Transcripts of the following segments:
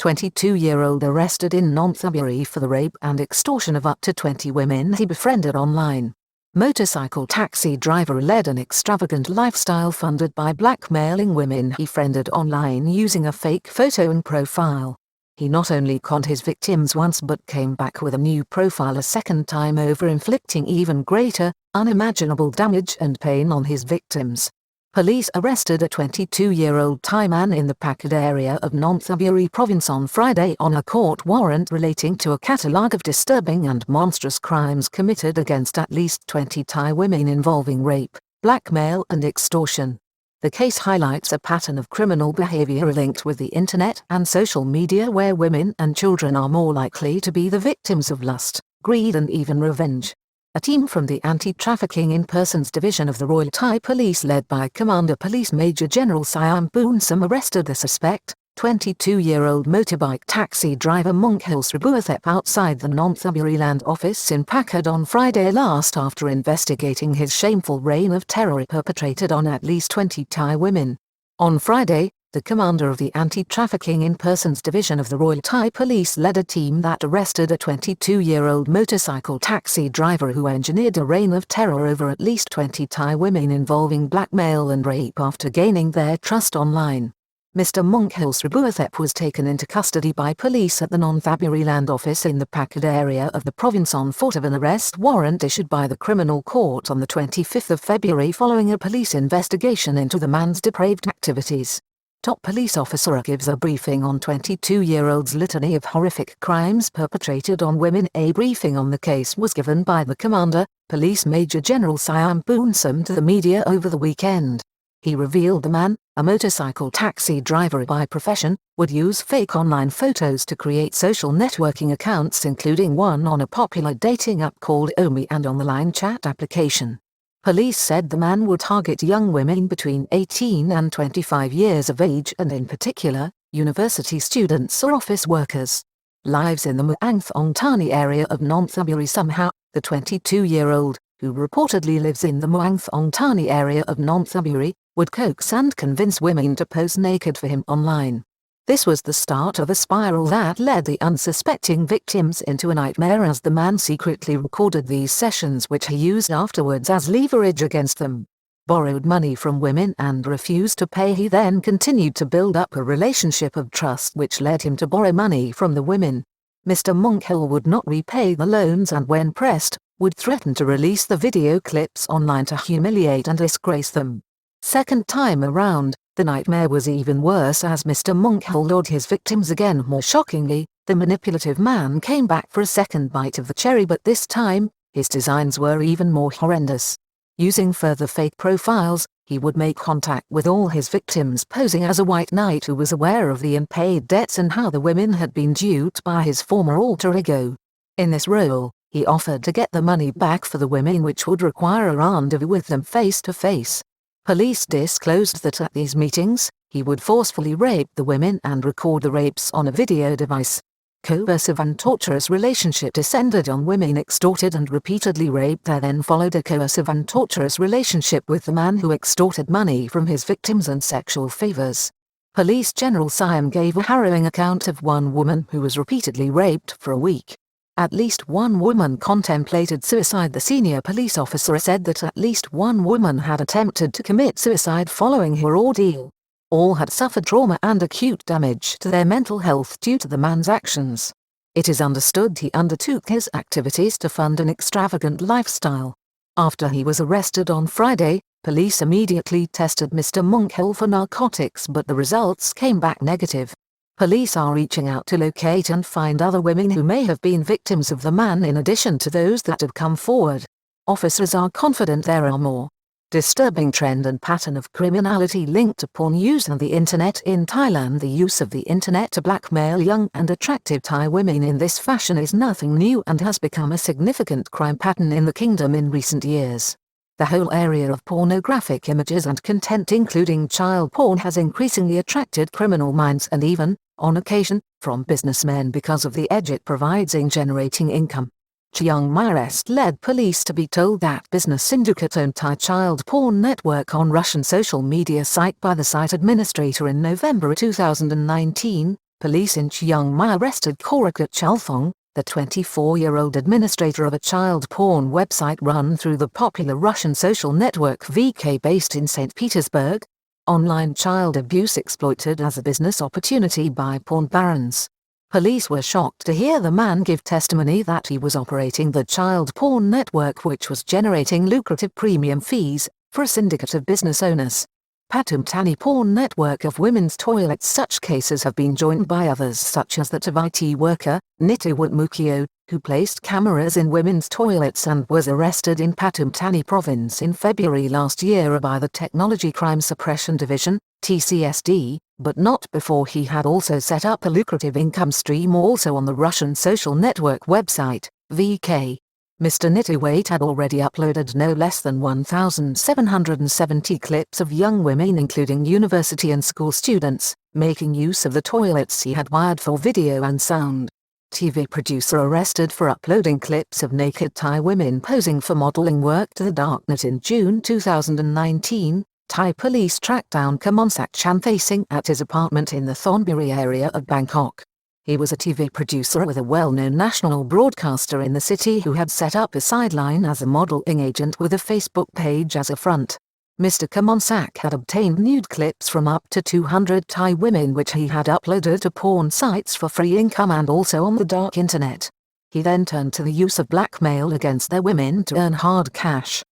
22-year-old arrested in Nonthaburi for the rape and extortion of up to 20 women he befriended online. Motorcycle taxi driver led an extravagant lifestyle funded by blackmailing women he friended online using a fake photo and profile. He not only conned his victims once but came back with a new profile a second time over, inflicting even greater, unimaginable damage and pain on his victims. Police arrested a 22-year-old Thai man in the Pakad area of Nonthaburi province on Friday on a court warrant relating to a catalogue of disturbing and monstrous crimes committed against at least 20 Thai women involving rape, blackmail and extortion. The case highlights a pattern of criminal behavior linked with the internet and social media where women and children are more likely to be the victims of lust, greed and even revenge. A team from the Anti-Trafficking in Persons Division of the Royal Thai Police led by Commander Police Major General Siam Boonsam arrested the suspect, 22-year-old motorbike taxi driver Monkhil Sribuathep outside the Nonthaburi Land Office in Pakad on Friday last after investigating his shameful reign of terror perpetrated on at least 20 Thai women. On Friday, the commander of the Anti-Trafficking in Persons Division of the Royal Thai Police led a team that arrested a 22-year-old motorcycle taxi driver who engineered a reign of terror over at least 20 Thai women involving blackmail and rape after gaining their trust online. Mr. Monkhil Sribuathep was taken into custody by police at the Nonthaburi Land Office in the Pakad area of the province on foot of an arrest warrant issued by the criminal court on the 25th of February following a police investigation into the man's depraved activities. Top police officer gives a briefing on 22-year-old's litany of horrific crimes perpetrated on women. A briefing on the case was given by the commander, Police Major General Siam Boonsam, to the media over the weekend. He revealed the man, a motorcycle taxi driver by profession, would use fake online photos to create social networking accounts, including one on a popular dating app called Omi and on the line chat application. Police said the man would target young women between 18 and 25 years of age and in particular, university students or office workers. Lives in the Muang Thong Thani area of Nonthaburi. Somehow, the 22-year-old, who reportedly lives in the Muang Thong Thani area of Nonthaburi, would coax and convince women to pose naked for him online. This was the start of a spiral that led the unsuspecting victims into a nightmare as the man secretly recorded these sessions which he used afterwards as leverage against them. Borrowed money from women and refused to pay. He then continued to build up a relationship of trust which led him to borrow money from the women. Mr. Monkhil would not repay the loans and when pressed, would threaten to release the video clips online to humiliate and disgrace them. Second time around, the nightmare was even worse as Mr. Monkhil lured his victims again. More shockingly, the manipulative man came back for a second bite of the cherry, but this time, his designs were even more horrendous. Using further fake profiles, he would make contact with all his victims posing as a white knight who was aware of the unpaid debts and how the women had been duped by his former alter ego. In this role, he offered to get the money back for the women, which would require a rendezvous with them face to face. Police disclosed that at these meetings, he would forcefully rape the women and record the rapes on a video device. Coercive and torturous relationship descended on women extorted and repeatedly raped. There then followed a coercive and torturous relationship with the man who extorted money from his victims and sexual favors. Police General Siam gave a harrowing account of one woman who was repeatedly raped for a week. At least one woman contemplated suicide. The senior police officer said that at least one woman had attempted to commit suicide following her ordeal. All had suffered trauma and acute damage to their mental health due to the man's actions. It is understood he undertook his activities to fund an extravagant lifestyle. After he was arrested on Friday, police immediately tested Mr. Monkhil for narcotics, but the results came back negative. Police are reaching out to locate and find other women who may have been victims of the man in addition to those that have come forward. Officers are confident there are more. Disturbing trend and pattern of criminality linked to porn use and the internet in Thailand. The use of the internet to blackmail young and attractive Thai women in this fashion is nothing new and has become a significant crime pattern in the kingdom in recent years. The whole area of pornographic images and content, including child porn, has increasingly attracted criminal minds and even, on occasion, from businessmen because of the edge it provides in generating income. Chiang Mai arrest led police to be told that business syndicate-owned Thai child porn network on Russian social media site by the site administrator in November 2019, Police in Chiang Mai arrested Korakat Chalthong, the 24-year-old administrator of a child porn website run through the popular Russian social network VK based in St. Petersburg. Online child abuse exploited as a business opportunity by porn barons. Police were shocked to hear the man give testimony that he was operating the child porn network, which was generating lucrative premium fees for a syndicate of business owners. Patum Thani porn network of women's toilets. Such cases have been joined by others such as that of IT worker, Nitiwat Mukio, who placed cameras in women's toilets and was arrested in Patum Thani province in February last year by the Technology Crime Suppression Division, TCSD, but not before he had also set up a lucrative income stream also on the Russian social network website, VK. Mr. Nitiwait had already uploaded no less than 1,770 clips of young women including university and school students, making use of the toilets he had wired for video and sound. TV producer arrested for uploading clips of naked Thai women posing for modeling work to the darknet in June 2019. Thai police tracked down Kamonsak Chanthasing at his apartment in the Nonthaburi area of Bangkok. He was a TV producer with a well-known national broadcaster in the city who had set up a sideline as a modeling agent with a Facebook page as a front. Mr. Kamonsak had obtained nude clips from up to 200 Thai women which he had uploaded to porn sites for free income and also on the dark internet. He then turned to the use of blackmail against their women to earn hard cash.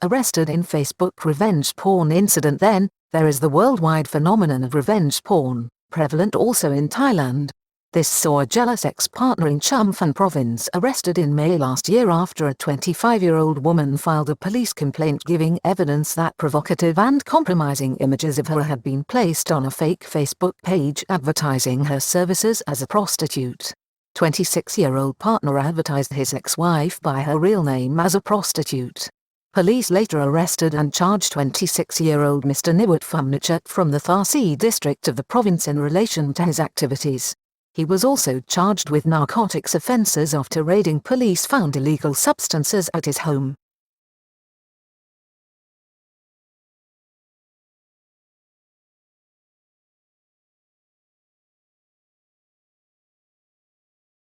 Arrested in Facebook revenge porn incident. Then, there is the worldwide phenomenon of revenge porn, prevalent also in Thailand. This saw a jealous ex-partner in Chumphan province arrested in May last year after a 25-year-old woman filed a police complaint giving evidence that provocative and compromising images of her had been placed on a fake Facebook page advertising her services as a prostitute. 26-year-old partner advertised his ex-wife by her real name as a prostitute. Police later arrested and charged 26-year-old Mr. Niwat Phumnachut from the Thasi district of the province in relation to his activities. He was also charged with narcotics offences after raiding police found illegal substances at his home.